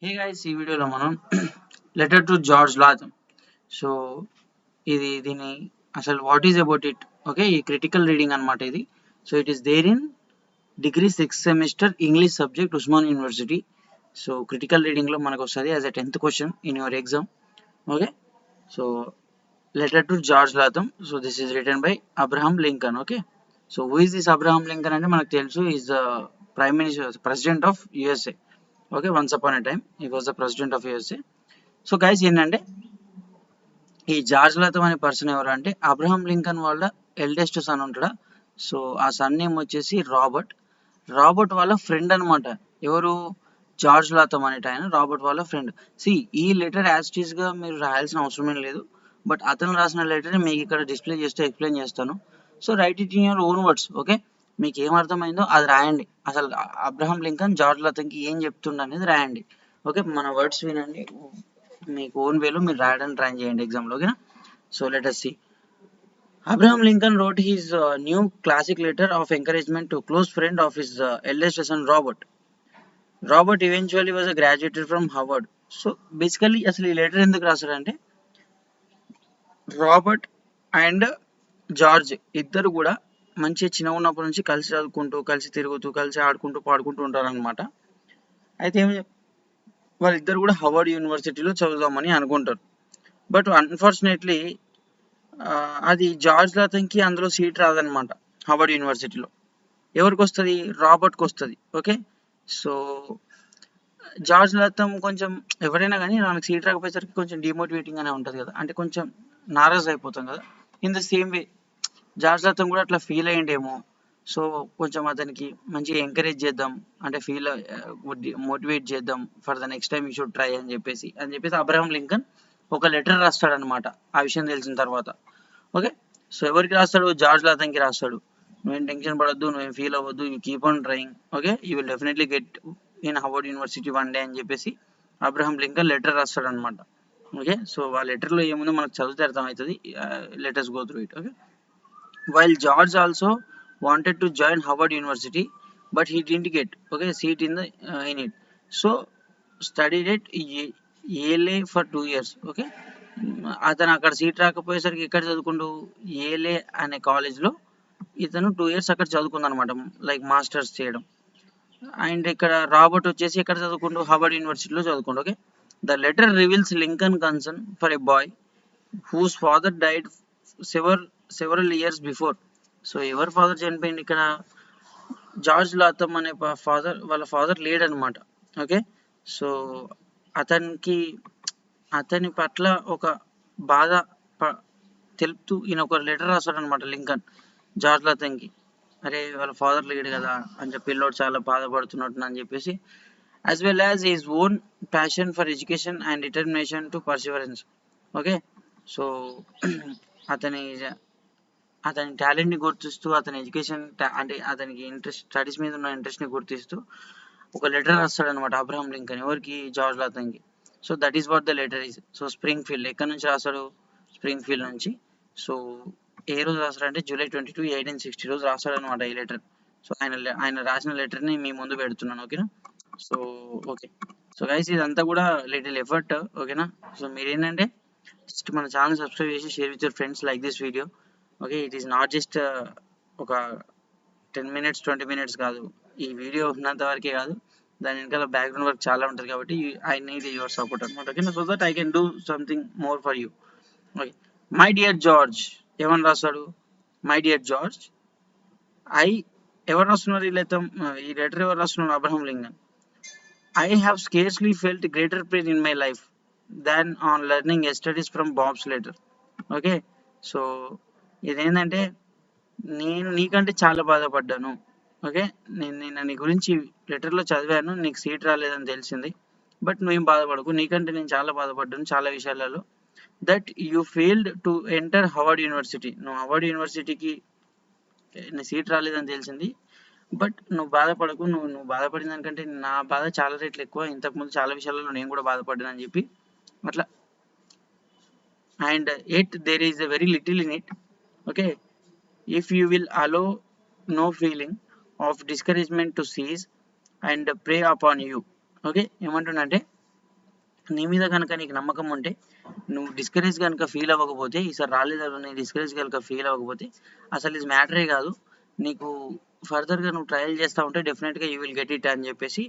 Hey guys, ఈ వీడియోలో మనం letter to George Latham. So దీని అసలు what is about it, okay. ఈ క్రిటికల్ రీడింగ్ అనమాట ఇది. So it is there in degree 6th semester English subject Osmania university. So క్రిటికల్ రీడింగ్లో మనకు వస్తుంది as a 10th question in your exam, okay. So letter to George Latham. So this is written by Abraham Lincoln, okay. So who is this Abraham Lincoln అంటే మనకు తెలుసు, is the president of USA. Okay, once upon a time he was the president of USA. So guys ఏంటంటే, ఈ George Latham అనే person ఎవరు అంటే Abraham Lincoln వాళ్ళ eldest sun ఉంటాడా. సో ఆ సన్ నేమ్ వచ్చేసి రాబర్ట్. రాబర్ట్ వాళ్ళ ఫ్రెండ్ అనమాట. ఎవరు? జార్జ్ లాథమ్ అనేట ఆయన రాబర్ట్ వాళ్ళ ఫ్రెండ్. సి ఈ లెటర్ యాజ్ ఇట్ ఈస్ గా మీరు రాయాల్సిన అవసరం ఏం లేదు, బట్ అతను రాసిన లెటర్ మీకు ఇక్కడ డిస్ప్లే చేస్తూ ఎక్స్ప్లెయిన్ చేస్తాను. So right it in your own words, okay. మీకు ఏం అర్థమైందో అది రాయండి. అసలు అబ్రహం లింకన్ జార్జ్ లాథమ్కి ఏం చెప్తుండ అనేది రాయండి, ఓకే. మన వర్డ్స్ వినండి, మీకు ఓన్ వేలో మీరు రాయడానికి ట్రై చేయండి ఎగ్జామ్లో, ఓకేనా. So let us see. Abraham Lincoln wrote his new classic letter of encouragement to close friend of his eldest son Robert. Robert eventually was a graduated from Harvard. So basically అసలు ఈ letter ఎందుకు రాశారంటే, Robert and George ఇద్దరు కూడా మంచిగా చిన్న ఉన్నప్పటి నుంచి కలిసి చదువుకుంటూ, కలిసి తిరుగుతూ, కలిసి ఆడుకుంటూ, పాడుకుంటూ ఉంటారనమాట. అయితే వాళ్ళిద్దరు కూడా హవర్డ్ యూనివర్సిటీలో చదువుదామని అనుకుంటారు. బట్ అన్ఫార్చునేట్లీ అది జార్జ్ లాథమ్కి అందులో సీట్ రాదనమాట హవర్డ్ యూనివర్సిటీలో. ఎవరికి వస్తుంది? రాబర్ట్కి వస్తుంది, ఓకే. సో జార్జ్ లాథమ్ కొంచెం ఎవరైనా కానీ మనకు సీట్ రాకపోయేసరికి కొంచెం డిమోటివేటింగ్ అనే ఉంటుంది కదా, అంటే కొంచెం నారాజ్ అయిపోతాం కదా. In the same way George Latham కూడా అట్లా ఫీల్ అయ్యిండేమో. సో కొంచెం అతనికి మంచిగా ఎంకరేజ్ చేద్దాం, అంటే మోటివేట్ చేద్దాం, for the next time you should try అని చెప్పేసి అబ్రహం లింకన్ ఒక లెటర్ రాస్తాడనమాట ఆ విషయం తెలిసిన తర్వాత, ఓకే. సో ఎవరికి రాస్తాడు? జార్జ్ లాథమ్కి రాస్తాడు. నువ్వేం టెన్షన్ పడొద్దు, నువ్వేం ఫీల్ అవ్వద్దు, you keep on trying, okay, you will definitely get in హవర్డ్ university one day అని చెప్పేసి అబ్రహం లింకన్ లెటర్ రాస్తాడు అనమాట, ఓకే. సో ఆ లెటర్లో ఏముందో మనకు చదివితే అర్థమవుతుంది. Let us go through it, okay. While George also wanted to join Harvard University, but he didn't get, okay, seat in it. So studied at Yale for 2 years, okay. అతను అక్కడ seat రాకపోయేసరికి ఎక్కడ చదువుకుంటూ, ఏలే అనే కాలేజ్లో ఇతను 2 years అక్కడ చదువుకుందనమాట, లైక్ మాస్టర్స్ చేయడం. అండ్ ఇక్కడ రాబర్ట్ వచ్చేసి ఎక్కడ చదువుకుంటూ, హార్వర్డ్ యూనివర్సిటీలో చదువుకుంటూ, okay. The letter reveals Lincoln concern for a boy whose father died several years before. So ఎవరి ఫాదర్ చనిపోయింది ఇక్కడ? జార్జ్ లాథమ్ అనే వాళ్ళ ఫాదర్ లేడనమాట, ఓకే. సో అతని పట్ల ఒక బాధ తెలుపుతూ ఈయన ఒక లెటర్ రాస్తాడు అనమాట లింకన్ జార్జ్ లాథమ్కి. అరే వాళ్ళ ఫాదర్ లేడు కదా అని చెప్పి పిల్లోడు చాలా బాధపడుతున్నట్టు అని చెప్పేసి, as well as his own passion for education and determination to Perseverance, okay. So అతని టాలెంట్ని గుర్తిస్తూ, అతని ఎడ్యుకేషన్ అంటే అతనికి స్టడీస్ మీద ఉన్న ఇంట్రెస్ట్ని గుర్తిస్తూ ఒక లెటర్ రాస్తాడు అనమాట అబ్రహం లింకన్. ఎవరికి? జార్జ్ లాథమ్కి. So that is what the letter is. So Springfield ఎక్కడి నుంచి రాస్తాడు? స్ప్రింగ్ ఫీల్డ్ నుంచి. సో ఏ రోజు రాస్తాడంటే July 22, 1860 రోజు రాస్తాడనమాట ఈ లెటర్. సో ఆయన రాసిన లెటర్ని మీ ముందు పెడుతున్నాను, ఓకేనా. So okay. సో గైస్ ఇదంతా కూడా లిటిల్ ఎఫర్ట్, ఓకేనా. సో మీరేంటంటే జస్ట్ మన ఛానల్ సబ్స్క్రైబ్ చేసి share with your friends like this video, okay. It is not just ఒక 10 minutes 20 minutes కాదు, ఈ వీడియో ఉన్నంత వరకే కాదు, దాని వెనకాల బ్యాక్గ్రౌండ్ వర్క్ చాలా ఉంటుంది. కాబట్టి ఐ నీడ్ యువర్ సపోర్ట్ అనమాట, ఓకేనా. So that I can do something more for you, okay. My dear George ఏమని రాస్తాడు? మై డియర్ జార్జ్, ఎవరు రాస్తున్నారు ఈ లెటర్ ఎవరు రాస్తున్నారు? Abraham Lincoln. I have scarcely felt greater pride in my life than on learning yesterday from Bob's letter, okay. So ఇదేంటంటే, నేను నీకంటే చాలా బాధపడ్డాను, ఓకే. నేను నీ గురించి లెటర్లో చదివాను, నీకు సీట్ రాలేదని తెలిసింది, బట్ నువ్వేం బాధపడకు, నీకంటే నేను చాలా బాధపడ్డాను చాలా విషయాలలో. That you failed to enter హవర్డ్ university. నువ్వు హవర్డ్ యూనివర్సిటీకి నీ సీట్ రాలేదని తెలిసింది, బట్ నువ్వు బాధపడకు, నువ్వు బాధపడిన దానికంటే నా బాధ చాలా రేట్లు ఎక్కువ, ఇంతకుముందు చాలా విషయాలలో నేను కూడా బాధపడ్డాను అని చెప్పి అట్లా. And at there is a very little in it, okay. If you will allow no feeling of discouragement to seize and prey upon you, okay. ఏమంటుండంటే, నీ మీద కనుక నీకు నమ్మకం ఉంటే, నువ్వు డిస్కరేజ్ కనుక ఫీల్ అవ్వకపోతే, ఈసారి రాలేదని డిస్కరేజ్ కనుక ఫీల్ అవ్వకపోతే అసలు ఇది మ్యాటరే కాదు, నీకు ఫర్దర్గా నువ్వు ట్రయల్ చేస్తూ ఉంటే డెఫినెట్గా యూ విల్ గెట్ ఇట్ అని చెప్పేసి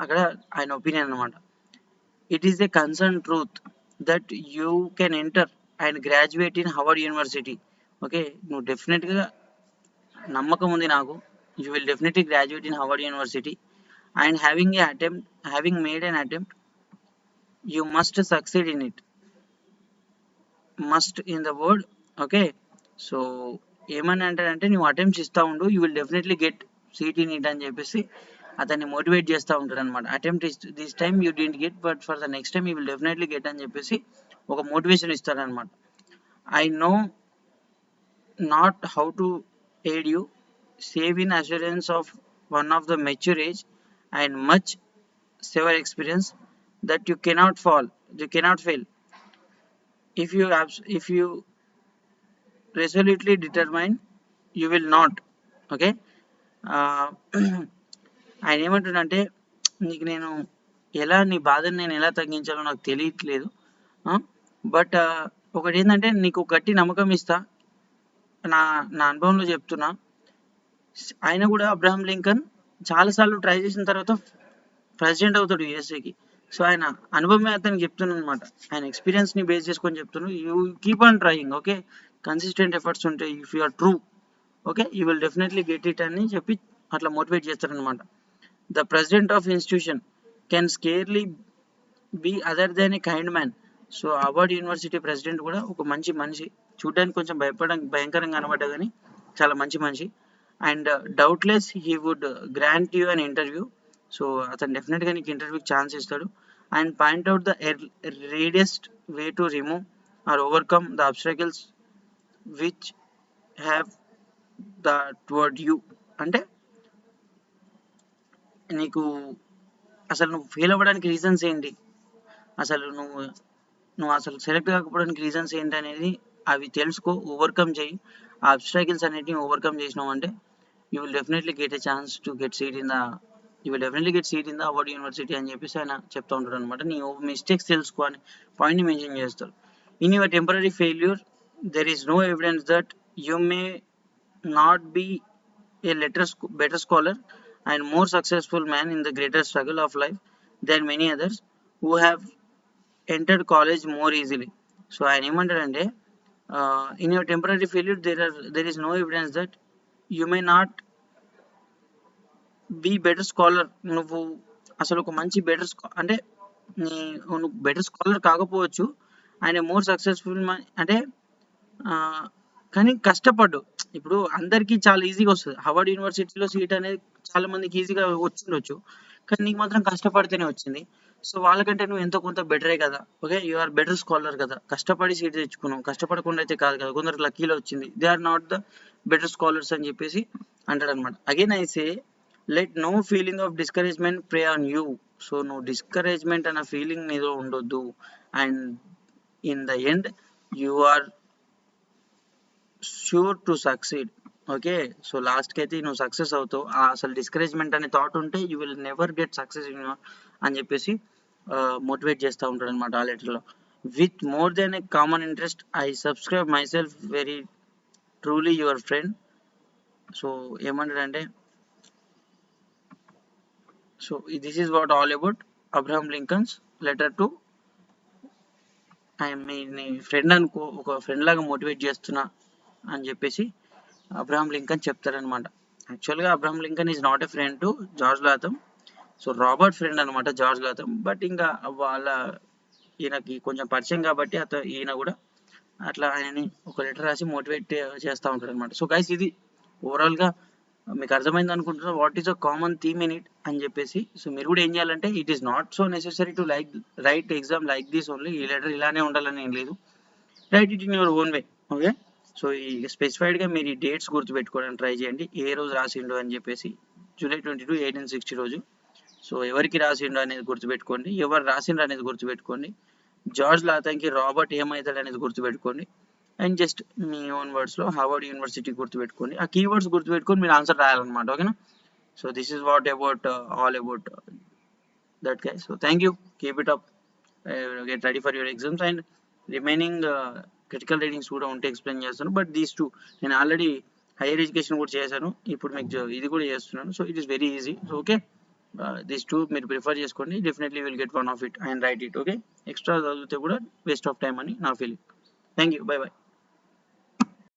అక్కడ ఆయన ఒపీనియన్ అనమాట. It is a concern truth that you can enter and graduate in హవర్డ్ university. Okay, నువ్వు డెఫినెట్గా నమ్మకం ఉంది నాకు, you will definitely graduate in హవర్డ్ university and having made an attempt you must succeed in it. Must in the word. Okay, so ఏమని అంటారంటే నువ్వు attempts ఇస్తూ ఉండు, you will definitely get seat in it అని చెప్పేసి అతన్ని మోటివేట్ చేస్తూ ఉంటాడు అనమాట. Attempt this time you didn't get, but for the next time you will definitely get అని చెప్పేసి ఒక మోటివేషన్ ఇస్తారనమాట. I know not how to aid you, save in assurance of one of the mature age and much severe experience that you cannot fail if you resolutely determine you will not. Okay, ఆయన ఏమంటున్నంటే నీకు నేను ఎలా నీ బాధని నేను ఎలా తగ్గించాలో నాకు తెలియట్లేదు, బట్ ఒకటి ఏంటంటే నీకు గట్టి నమ్మకం ఇస్తా, నా అనుభవంలో చెప్తున్నా. ఆయన కూడా అబ్రహం లింకన్ చాలాసార్లు ట్రై చేసిన తర్వాత ప్రెసిడెంట్ అవుతాడు యూఎస్ఏకి. సో ఆయన అనుభవమే అతనికి చెప్తున్నాను అనమాట, ఆయన ఎక్స్పీరియన్స్ని బేస్ చేసుకొని చెప్తున్నాను. You keep on trying, okay, consistent efforts ఉంటాయి. If you are true, okay, you will definitely get it అని చెప్పి అట్లా మోటివేట్ చేస్తారనమాట. The president of institution can scarcely be other then a kind man. So Harvard university president కూడా ఒక మంచి మనిషి, చూడడానికి కొంచెం భయంకరంగా కనబడ్డా కానీ చాలా మంచి మనిషి. And doubtless he would grant you an interview. So అతను డెఫినెట్గా నీకు ఇంటర్వ్యూకి ఛాన్స్ ఇస్తాడు. And point out the readiest way to remove or overcome the obstacles which have the toward you. అంటే నీకు అసలు నువ్వు ఫెయిల్ అవ్వడానికి రీజన్స్ ఏంటి, అసలు నువ్వు అసలు సెలెక్ట్ కాకపోవడానికి రీజన్స్ ఏంటి అనేది అవి తెలుసుకో, ఓవర్కమ్ చేయి. ఆ అబ్స్ట్రాకిల్స్ అన్నిటిని ఓవర్కమ్ చేసినావు అంటే you will definitely get a chance to get seat in the Harvard university అని చెప్పేసి ఆయన చెప్తా ఉంటాడు అనమాట. నీ మిస్టేక్స్ తెలుసుకో అని పాయింట్ని మెన్షన్ చేస్తారు. In your temporary failure there is no evidence that you may not be a better scholar and more successful man in the greater struggle of life than many others who have entered college more easily. So ఆయన ఏమంటాడంటే in your temporary failure there is no evidence that you may not be better scholar. నువ్వు అసలు ఒక మంచి అంటే నువ్వు better scholar కాకపోవచ్చు, ఆయన మోర్ సక్సెస్ఫుల్ అంటే కానీ కష్టపడ్డు. ఇప్పుడు అందరికీ చాలా ఈజీగా వస్తుంది, హార్వర్డ్ యూనివర్సిటీలో సీట్ అనేది చాలా మందికి ఈజీగా వచ్చిండొచ్చు, కానీ నీకు మాత్రం కష్టపడితేనే వచ్చింది. సో వాళ్ళకంటే నువ్వు ఎంతో కొంత బెటరే కదా, okay, you are better scholar కదా, కష్టపడి సీట్ తెచ్చుకున్నావు, కష్టపడకుండా అయితే కాదు కదా, కొందరికి లక్కీలో వచ్చింది, they are not the better scholars అని చెప్పేసి అంటాడు అనమాట. Again I say let no feeling of discouragement prey on you. So నువ్వు డిస్కరేజ్మెంట్ అన్న ఫీలింగ్ నీలో ఉండొద్దు. And in the end you are sure to succeed. Okay, so లాస్ట్కి అయితే నువ్వు సక్సెస్ అవుతావు. అసలు డిస్కరేజ్మెంట్ అనే థాట్ ఉంటే you will never get success అని చెప్పేసి మోటివేట్ చేస్తూ ఉంటాడు అనమాట ఆ లెటర్లో. With more then a common interest I subscribe myself very truly your friend. So ఏమంటాడంటే, so this is what all about Abraham Lincoln's letter to మీ friend అనుకో, ఒక ఫ్రెండ్ లాగా మోటివేట్ చేస్తున్నా అని చెప్పేసి అబ్రహం లింకన్ చెప్తారనమాట. యాక్చువల్గా Abraham Lincoln is not a friend to George Latham. So Robert friend అనమాట జార్జ్ లాథమ్. బట్ ఇంకా ఈయనకి కొంచెం పరిచయం కాబట్టి ఈయన కూడా అట్లా ఆయనని ఒక లెటర్ రాసి మోటివేట్ చేస్తూ ఉంటాడు అనమాట. సో గైస్, ఇది ఓవరాల్గా మీకు అర్థమైంది అనుకుంటున్నా what is a common theme in it అని చెప్పేసి. సో మీరు కూడా ఏం చేయాలంటే, it is not so necessary to right exam like this only. ఈ లెటర్ ఇలానే ఉండాలని ఏం లేదు, right it in your own way. Okay, so ఈ స్పెసిఫైడ్గా మీరు ఈ డేట్స్ గుర్తుపెట్టుకోవడానికి ట్రై చేయండి, ఏ రోజు రాసిండో అని చెప్పేసి. జూలై 22, 1860 రోజు. సో ఎవరికి రాసిండో అనేది గుర్తుపెట్టుకోండి, ఎవరు రాసిండ్రు అనేది గుర్తుపెట్టుకోండి, జార్జ్ లాథమ్కి రాబర్ట్ ఏమవుతాడు అనేది గుర్తుపెట్టుకోండి. అండ్ జస్ట్ మీ ఓన్ వర్డ్స్లో హార్వర్డ్ యూనివర్సిటీ గుర్తుపెట్టుకోండి. ఆ కీవర్డ్స్ గుర్తుపెట్టుకొని మీరు ఆన్సర్ రాయాలన్నమాట. ఓకేనా? So this is what about all about that guys. So thank you, keep it up. Get ready for your exams. And remaining critical writings కూడా ఉంటే ఎక్స్ప్లెయిన్ చేస్తాను. బట్ దీస్ టూ నేను ఆల్రెడీ హైయర్ ఎడ్యుకేషన్ కూడా చేశాను, ఇప్పుడు మీకు ఇది కూడా చేస్తున్నాను. So it is very easy. So okay, these two మీరు ప్రిఫర్ చేసుకోండి, definitely will get one of it and right it. Okay, extra చదివితే కూడా వేస్ట్ ఆఫ్ టైం అని నా feeling. Thank you, by by.